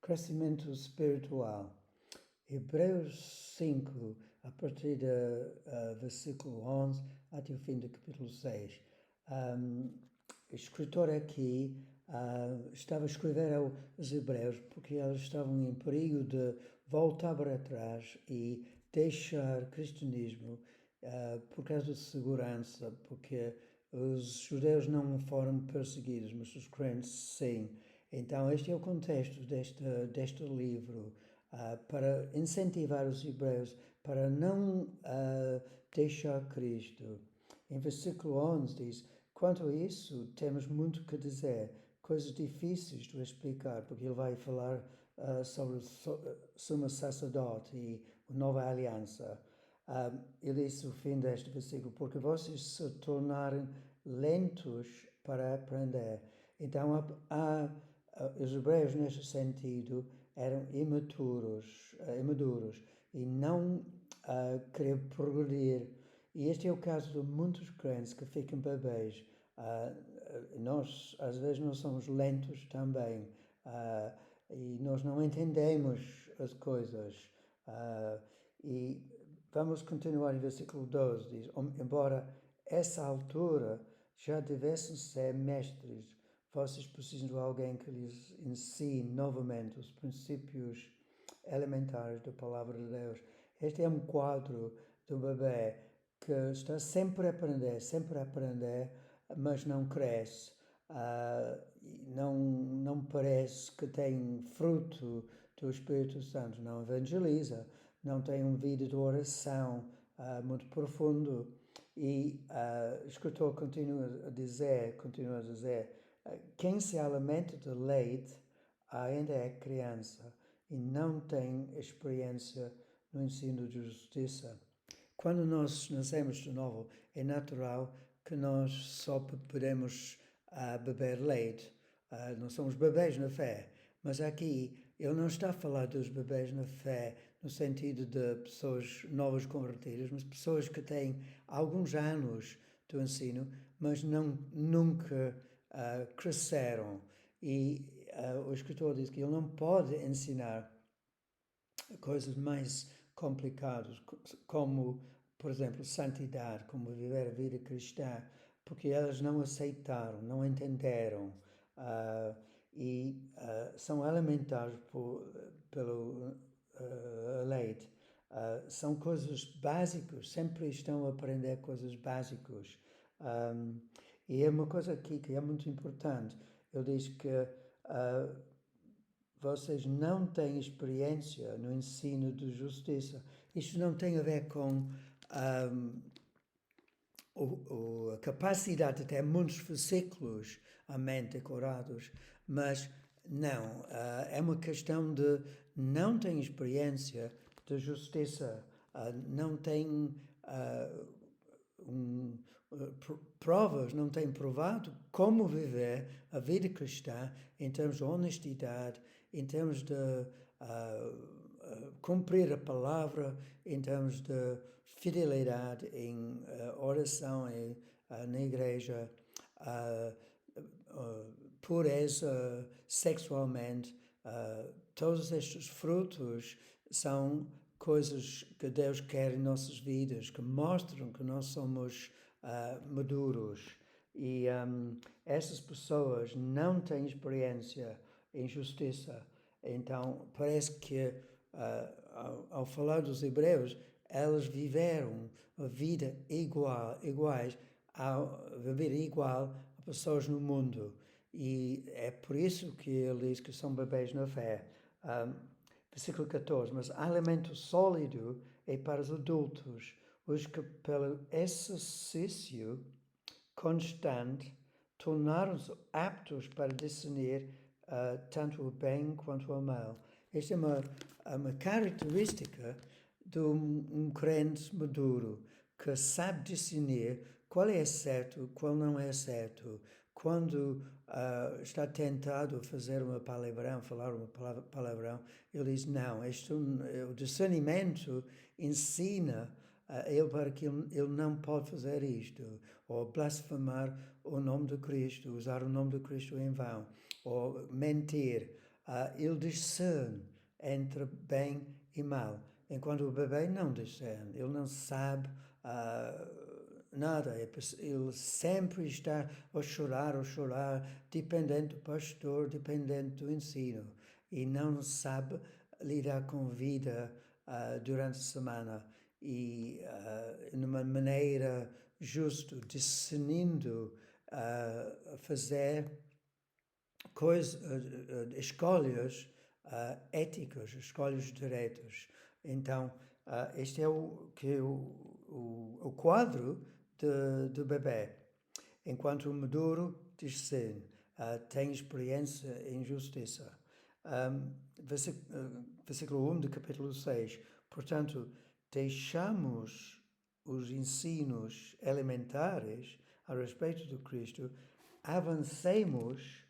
Crescimento espiritual. Hebreus 5, a partir do versículo 11 até o fim do capítulo 6. O escritor aqui estava a escrever aos Hebreus porque eles estavam em perigo de voltar para trás e deixar o cristianismo por causa de segurança, porque os judeus não foram perseguidos, mas os crentes sim. Então este é o contexto deste livro, para incentivar os hebreus para não deixar Cristo. Em versículo 11 diz: quanto a isso, temos muito que dizer, coisas difíceis de explicar, porque ele vai falar sobre o sumo sacerdote e a nova aliança. Ele diz o fim deste versículo, porque vocês se tornaram lentos para aprender. Então, os hebreus, neste sentido, eram imaturos e não queriam progredir. E este é o caso de muitos crentes que ficam bebês. Nós, às vezes, nós somos lentos também e nós não entendemos as coisas. E vamos continuar em versículo 12, diz: embora essa altura já devessem ser mestres, vocês precisam de alguém que lhes ensine novamente os princípios elementares da palavra de Deus. Este é um quadro do bebê que está sempre a aprender, mas não cresce. Não parece que tem fruto do Espírito Santo, não evangeliza, não tem uma vida de oração muito profundo. E o escritor continua a dizer, quem se alimenta de leite ainda é criança e não tem experiência no ensino de justiça. Quando nós nascemos de novo, é natural que nós só podemos beber leite. Não somos bebês na fé. Mas aqui, ele não está a falar dos bebês na fé no sentido de pessoas novas convertidas, mas pessoas que têm alguns anos do ensino, mas nunca cresceram. E o escritor diz que ele não pode ensinar coisas mais complicadas, como, por exemplo, santidade, como viver a vida cristã, porque elas não aceitaram, não entenderam são alimentados pelo leite. São coisas básicas, sempre estão a aprender coisas básicas. E é uma coisa aqui que é muito importante. Ele diz que vocês não têm experiência no ensino de justiça. Isto não tem a ver com a capacidade de ter muitos versículos à mente decorados, mas não, é uma questão de não tem experiência de justiça, não tem provas, não tem provado como viver a vida cristã em termos de honestidade, em termos de cumprir a palavra, em termos de fidelidade em oração na igreja, pureza sexualmente. Todos estes frutos são coisas que Deus quer em nossas vidas, que mostram que nós somos maduros. E essas pessoas não têm experiência em justiça. Então, parece que ao falar dos hebreus, elas viveram a vida iguais a vida igual a pessoas no mundo. E é por isso que ele diz que são bebês na fé. Versículo 14, mas alimento sólido é para os adultos, os que pelo exercício constante tornaram-se aptos para discernir tanto o bem quanto o mal. Esta é uma característica de um crente maduro, que sabe discernir qual é certo, qual não é certo. Quando está tentado a fazer uma palavrão, falar uma palavrão, ele diz, não, o discernimento ensina ele para que ele não pode fazer isto, ou blasfemar o nome de Cristo, usar o nome de Cristo em vão, ou mentir. ele discerne entre bem e mal, enquanto o bebê não discerne, ele não sabe nada, ele sempre está a chorar, dependente do pastor, dependente do ensino, e não sabe lidar com a vida durante a semana e de uma maneira justa, discernindo, fazer escolhas éticas, escolhas direitas. Então, este é o quadro do bebê. Enquanto o maduro discerne, tem experiência em justiça. Versículo 1 do capítulo 6. Portanto, deixamos os ensinos elementares a respeito do Cristo, avancemos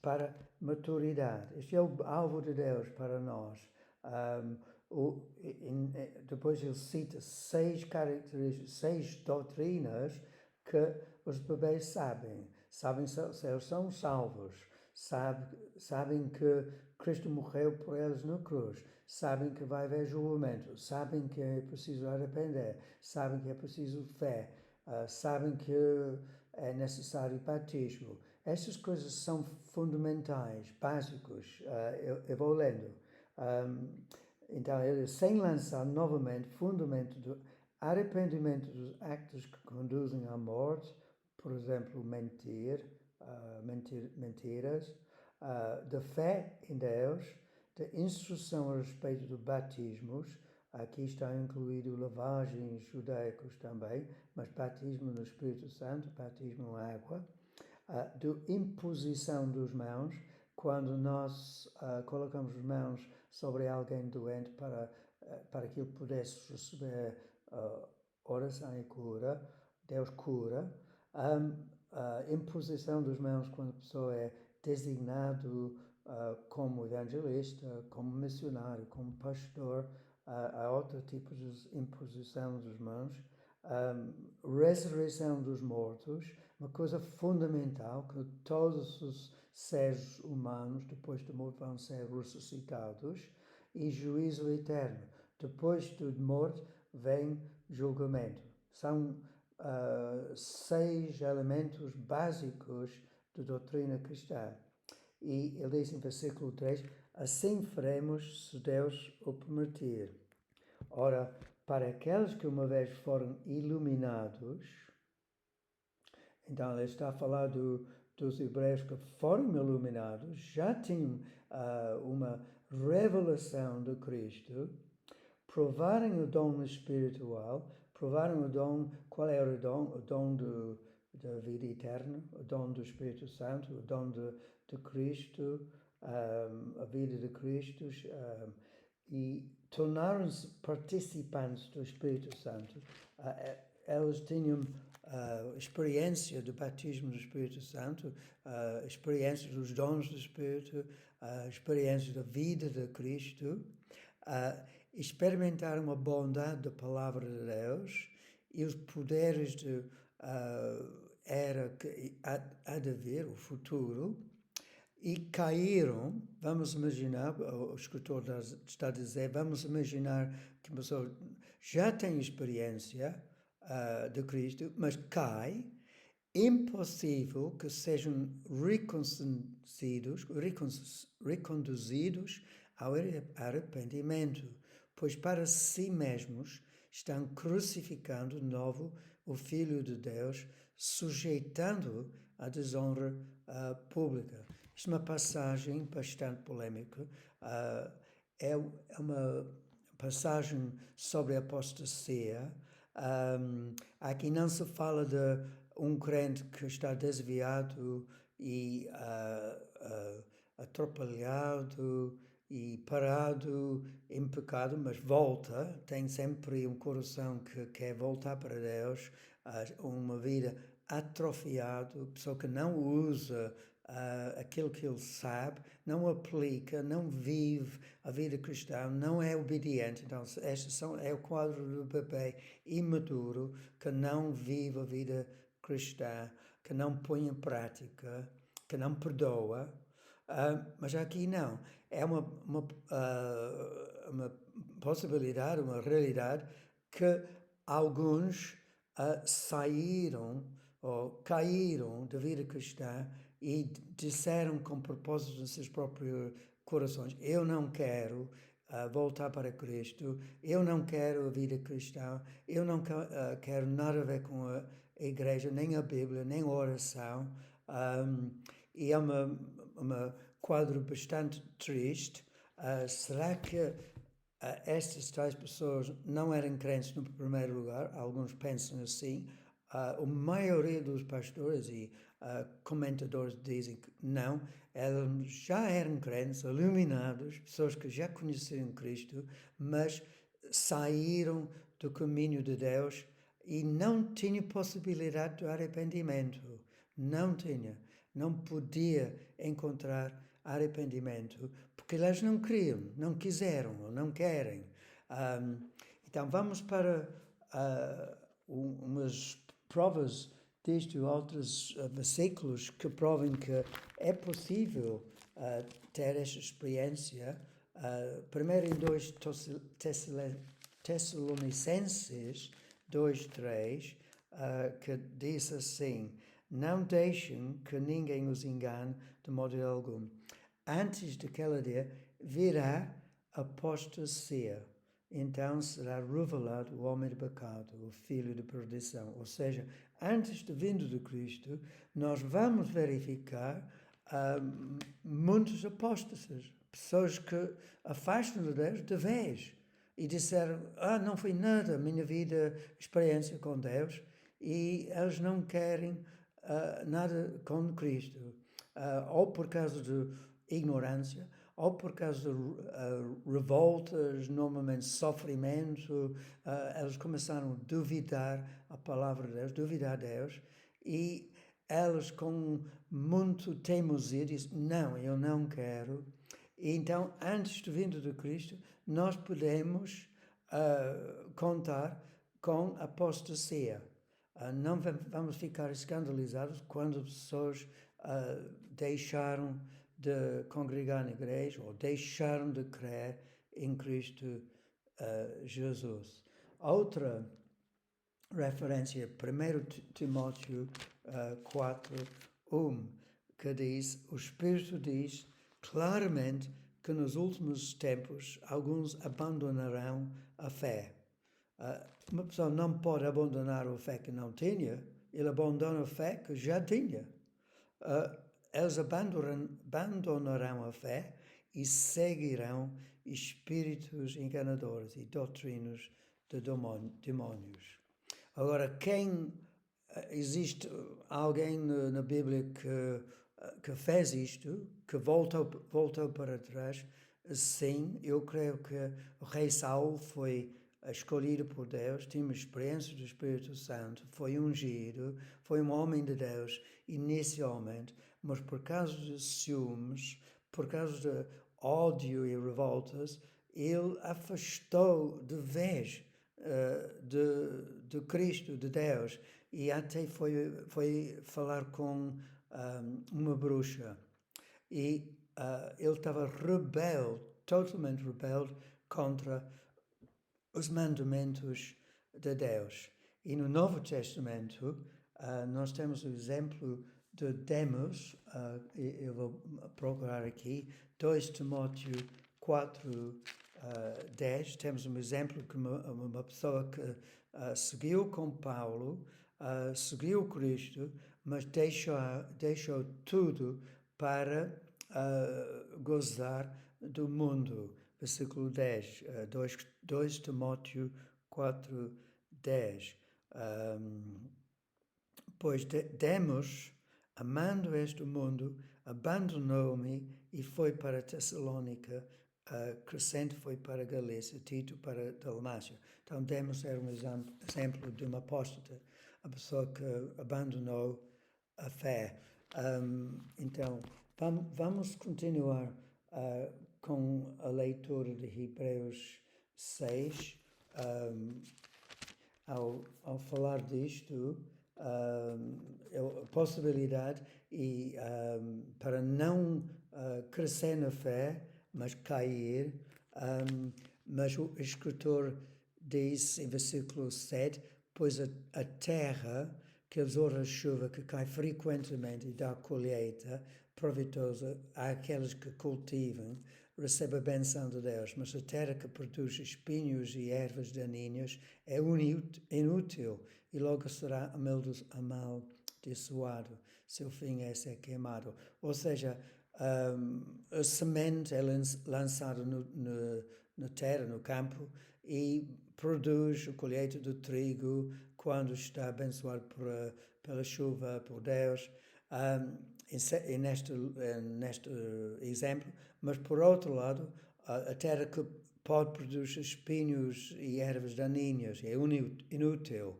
para maturidade. Este é o alvo de Deus para nós. Depois ele cita 6 características, 6 doutrinas que os bebês sabem. Sabem se eles são salvos. Sabem que Cristo morreu por eles na cruz. Sabem que vai haver julgamento. Sabem que é preciso arrepender. Sabem que é preciso fé. Sabem que é necessário batismo. Estas coisas são fundamentais, básicos. Eu vou lendo. Então, ele, sem lançar novamente fundamento do arrependimento dos actos que conduzem à morte, por exemplo, mentiras, da fé em Deus, da instrução a respeito de batismos. Aqui está incluído lavagens judaicos também, mas batismo no Espírito Santo, batismo em água. De imposição dos mãos, quando nós colocamos as mãos sobre alguém doente para que ele pudesse receber oração e cura, Deus cura. Imposição dos mãos quando a pessoa é designado como evangelista, como missionário, como pastor. Há outro tipo de imposição dos mãos. Ressurreição dos mortos, uma coisa fundamental, que todos os seres humanos, depois do morte, vão ser ressuscitados, e juízo eterno. Depois da morte, vem julgamento. São 6 elementos básicos da doutrina cristã. E ele diz em versículo 3, assim faremos se Deus o permitir. Ora, para aqueles que uma vez foram iluminados, então ele está a falar dos hebreus que foram iluminados, já tinham uma revelação de Cristo, provarem o dom espiritual, provaram o dom, qual era o dom? O dom da vida eterna, o dom do Espírito Santo, o dom de Cristo, a vida de Cristo, e tornaram-se participantes do Espírito Santo. Eles tinham experiência do batismo do Espírito Santo, experiência dos dons do Espírito, experiência da vida de Cristo, experimentaram a bondade da palavra de Deus e os poderes de era que há de vir, o futuro, e caíram. Vamos imaginar, o escritor está a dizer, vamos imaginar que a pessoa já tem experiência de Cristo, mas cai. Impossível que sejam reconduzidos ao arrependimento, pois para si mesmos estão crucificando de novo o Filho de Deus, sujeitando-o à desonra pública. Isto é uma passagem bastante polêmica. É uma passagem sobre a apostasia. Aqui não se fala de um crente que está desviado e atrapalhado e parado em pecado, mas volta, tem sempre um coração que quer voltar para Deus, uma vida atrofiada, pessoa que não usa aquilo que ele sabe, não aplica, não vive a vida cristã, não é obediente. Então, é o quadro do bebê imaturo que não vive a vida cristã, que não põe em prática, que não perdoa. Mas aqui não. É uma possibilidade, uma realidade que alguns saíram ou caíram da vida cristã e disseram com propósito nos seus próprios corações: eu não quero voltar para Cristo, eu não quero a vida cristã, eu não quero nada a ver com a igreja, nem a Bíblia, nem a oração. E é uma quadro bastante triste. Será que estas tais pessoas não eram crentes no primeiro lugar? Alguns pensam assim. A maioria dos pastores e comentadores dizem que não, eles já eram crentes, iluminados, pessoas que já conheciam Cristo, mas saíram do caminho de Deus e não tinham possibilidade de arrependimento. Não tinha, não podia encontrar arrependimento, porque eles não queriam, não quiseram ou não querem. Então vamos para umas provas disto, outros versículos que provam que é possível ter esta experiência. Primeiro em 2 Tessalonicenses 2:3, que diz assim: não deixem que ninguém os engane de modo algum. Antes daquele dia virá apostasia. Então será revelado o homem de pecado, o filho de perdição. Ou seja, antes da vinda de Cristo, nós vamos verificar muitos apóstatas, pessoas que afastam de Deus de vez e disseram: não foi nada a minha vida, experiência com Deus, e eles não querem nada com Cristo, ou por causa de ignorância, ou por causa de revoltas, normalmente sofrimento. Eles começaram a duvidar a palavra de Deus, duvidar de Deus, e eles com muito teimosia dizem: não, eu não quero. E então, antes do vindo de Cristo, nós podemos contar com apostasia. Não vamos ficar escandalizados quando pessoas deixaram de congregar na igreja ou deixaram de crer em Cristo Jesus. Outra referência, 1 Timóteo 4:1, que diz: o Espírito diz claramente que nos últimos tempos alguns abandonarão a fé. Uma pessoa não pode abandonar a fé que não tinha, ele abandona a fé que já tinha. Eles abandonarão a fé e seguirão espíritos enganadores e doutrinas de demónios. Agora, existe alguém na Bíblia que fez isto, que voltou para trás? Sim, eu creio que o rei Saul foi escolhido por Deus, tinha uma experiência do Espírito Santo, foi ungido, foi um homem de Deus inicialmente, mas por causa de ciúmes, por causa de ódio e revoltas, ele afastou de vez de Cristo, de Deus, e até foi falar com uma bruxa. E ele estava rebelde, totalmente rebelde contra os mandamentos de Deus. E no Novo Testamento, nós temos o exemplo de Demas, eu vou procurar aqui, 2 Timóteo 4:10, temos um exemplo que uma pessoa que seguiu com Paulo, seguiu Cristo, mas deixou tudo para gozar do mundo. Versículo 10, 2 Timóteo 4:10. Pois Demas, amando este mundo, abandonou-me e foi para Tessalônica, Crescente foi para Galícia, Tito para Dalmácia. Então Demas era um exemplo de uma apóstata, a pessoa que abandonou a fé. Então, vamos continuar com a leitura de Hebreus 6. Ao falar disto, a possibilidade, e para não crescer na fé, mas cair. Mas o escritor diz em versículo 7, pois a terra que absorve a chuva, que cai frequentemente e dá colheita proveitosa àqueles que cultivam, recebe a benção de Deus, mas a terra que produz espinhos e ervas daninhas é inútil e logo será amaldiçoado. Seu fim é ser queimado. Ou seja, a semente é lançada na terra, no campo, e produz a colheita do trigo quando está abençoado pela chuva, por Deus. Neste exemplo, mas por outro lado, a terra que pode produzir espinhos e ervas daninhas é inútil.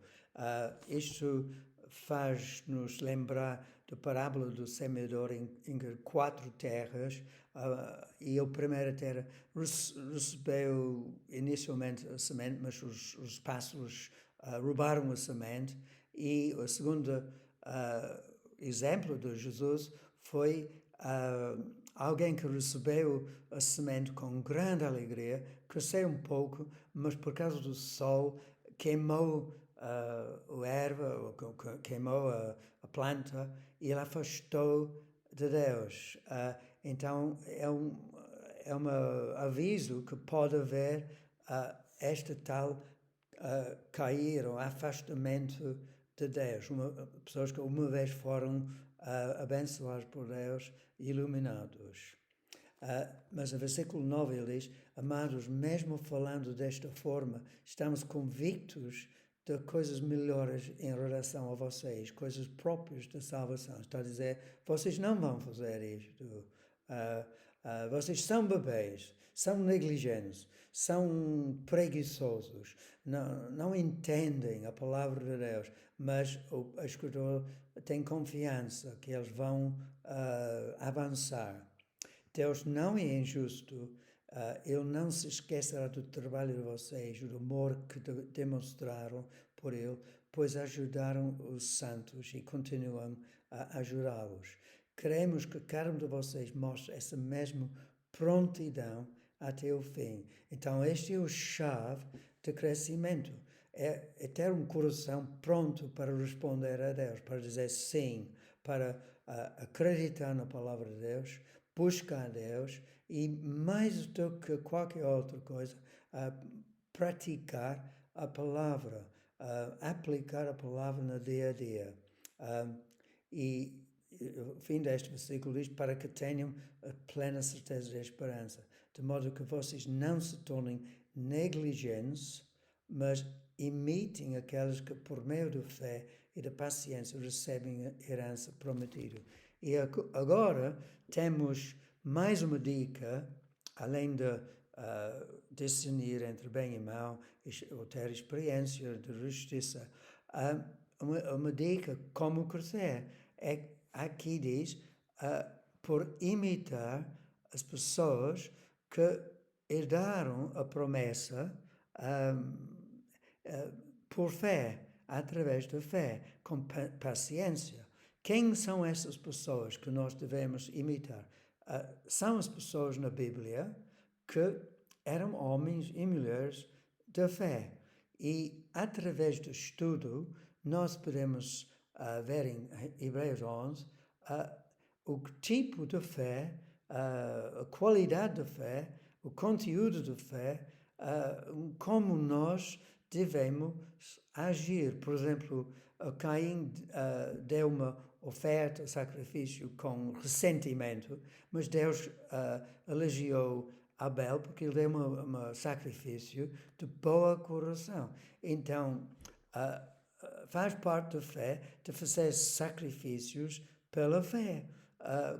Isto faz-nos lembrar da parábola do semeador em 4 terras, e a primeira terra recebeu inicialmente a semente, mas os pássaros roubaram a semente, e a segunda exemplo de Jesus foi alguém que recebeu a semente com grande alegria, cresceu um pouco, mas por causa do sol queimou a erva, queimou a planta, e ela afastou de Deus. Então é um aviso que pode haver esta tal cair ou afastamento de Deus. Pessoas que uma vez foram abençoadas por Deus, iluminados. Mas no versículo 9 ele diz, amados, mesmo falando desta forma, estamos convictos de coisas melhores em relação a vocês, coisas próprias da salvação. Está a dizer, vocês não vão fazer isto. Vocês são bebês, são negligentes, são preguiçosos, não entendem a palavra de Deus, mas o escritor tem confiança que eles vão avançar. Deus não é injusto, Ele não se esquecerá do trabalho de vocês, do amor que demonstraram por Ele, pois ajudaram os santos e continuam a ajudá-los. Queremos que cada um de vocês mostre essa mesma prontidão até o fim. Então, este é o chave de crescimento. É ter um coração pronto para responder a Deus, para dizer sim, para acreditar na palavra de Deus, buscar a Deus e, mais do que qualquer outra coisa, praticar a palavra, aplicar a palavra no dia a dia. E o fim deste versículo diz, para que tenham a plena certeza da esperança, de modo que vocês não se tornem negligentes, mas imitem aqueles que, por meio da fé e da paciência, recebem a herança prometida. E agora temos mais uma dica, além de discernir entre bem e mal, ou ter experiência de justiça. Uma dica como crescer. Aqui diz, por imitar as pessoas que herdaram a promessa por fé, através da fé, com paciência. Quem são essas pessoas que nós devemos imitar? São as pessoas na Bíblia que eram homens e mulheres da fé. E através do estudo, nós podemos ver em Hebreus 11 o tipo de fé, a qualidade da fé, o conteúdo da fé, como nós devemos agir. Por exemplo, Caim deu uma oferta, sacrifício com ressentimento, mas Deus elogiou Abel porque ele deu um sacrifício de boa coração. Então, faz parte da fé de fazer sacrifícios pela fé,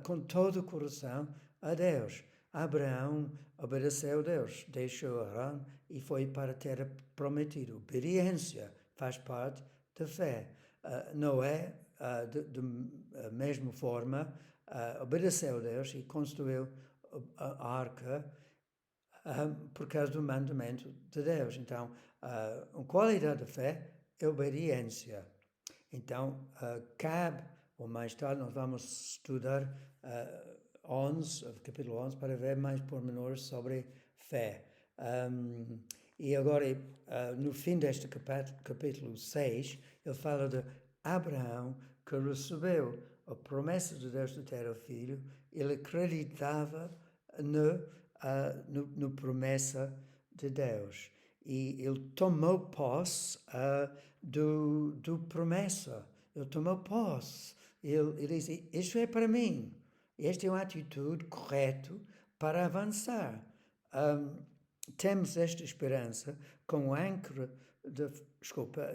com todo o coração a Deus. Abraão obedeceu a Deus, deixou Arão e foi para a terra prometida. Obediência faz parte da fé. Noé, da mesma forma, obedeceu a Deus e construiu a arca por causa do mandamento de Deus. Então, a qualidade da fé é obediência. Então, cabe, ou mais tarde nós vamos estudar 11, capítulo 11, para ver mais pormenores sobre fé. E agora, no fim deste capítulo 6, ele fala de Abraão, que recebeu a promessa de Deus de ter o filho. Ele acreditava na promessa de Deus. E ele tomou posse do promessa. Ele tomou posse. Ele disse, isso é para mim. Esta é uma atitude correta para avançar. Temos esta esperança com o âncora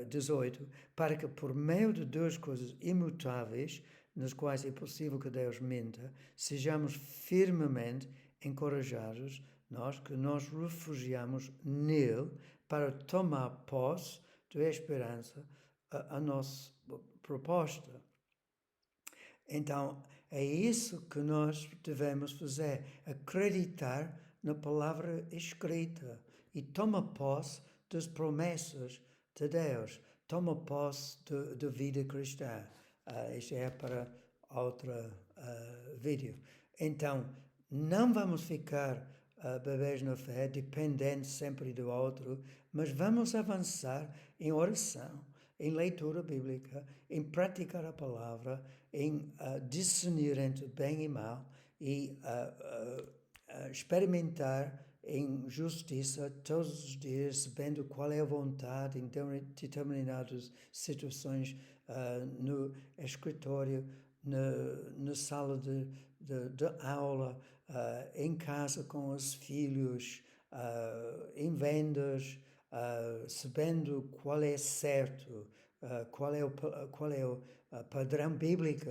18, para que por meio de duas coisas imutáveis, nas quais é possível que Deus minta, sejamos firmemente encorajados, nós que nos refugiamos nele para tomar posse da esperança, a nossa proposta. Então, é isso que nós devemos fazer, acreditar na palavra escrita e toma posse das promessas de Deus, toma posse da vida cristã. Isto é para outro vídeo. Então, não vamos ficar bebês na fé, dependentes sempre do outro, mas vamos avançar em oração, em leitura bíblica, em praticar a palavra, em discernir entre bem e mal e experimentar em justiça todos os dias, sabendo qual é a vontade em determinadas situações, no escritório, na sala de aula, em casa com os filhos, em vendas, sabendo qual é certo, qual é o padrão bíblico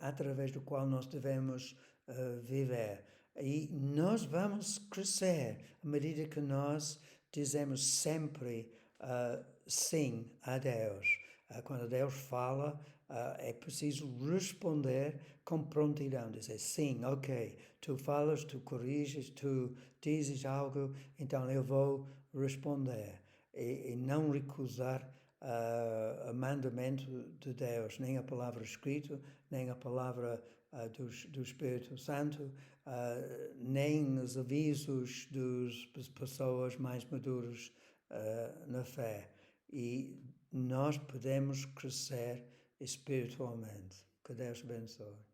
através do qual nós devemos viver. E nós vamos crescer à medida que nós dizemos sempre sim a Deus. Quando Deus fala, é preciso responder com prontidão, dizer sim, ok, tu falas, tu corriges, tu dizes algo, então eu vou responder. E não recusar o mandamento de Deus, nem a palavra escrita, nem a palavra do Espírito Santo, nem os avisos das pessoas mais maduras na fé. E nós podemos crescer espiritualmente. Que Deus abençoe.